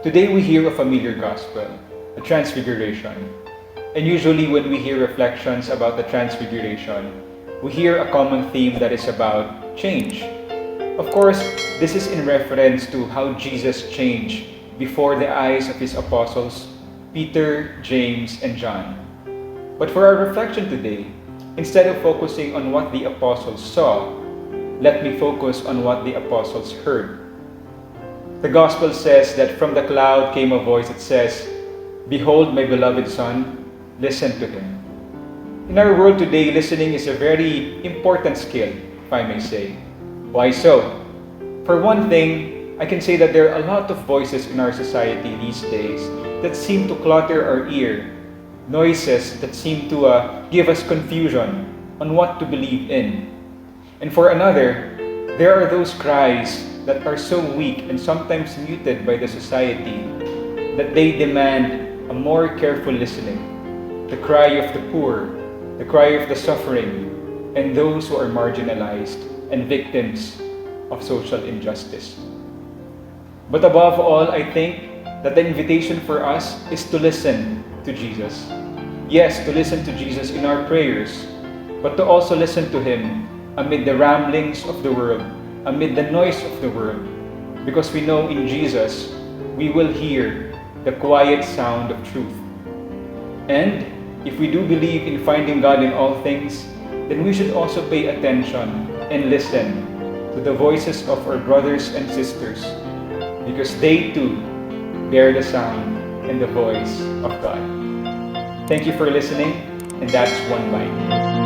Today we hear a familiar gospel, the transfiguration. And usually when we hear reflections about the transfiguration, we hear a common theme that is about change. Of course, this is in reference to how Jesus changed before the eyes of his apostles, Peter, James, and John. But for our reflection today, instead of focusing on what the apostles saw, let me focus on what the apostles heard. The gospel says that from the cloud came a voice that says, "Behold my beloved Son, listen to him." In our world today, listening is a very important skill, if I may say. Why so? For one thing, I can say that there are a lot of voices in our society these days that seem to clutter our ear, noises that seem to give us confusion on what to believe in. And for another, there are those cries that are so weak and sometimes muted by the society that they demand a more careful listening. The cry of the poor, the cry of the suffering, and those who are marginalized and victims of social injustice. But above all, I think that the invitation for us is to listen to Jesus. Yes, to listen to Jesus in our prayers, but to also listen to Him amid the ramblings of the world, amid the noise of the world, because we know in Jesus we will hear the quiet sound of truth. And if we do believe in finding God in all things, then we should also pay attention and listen to the voices of our brothers and sisters, because they too bear the sound and the voice of God. Thank you for listening, and that's One Bite.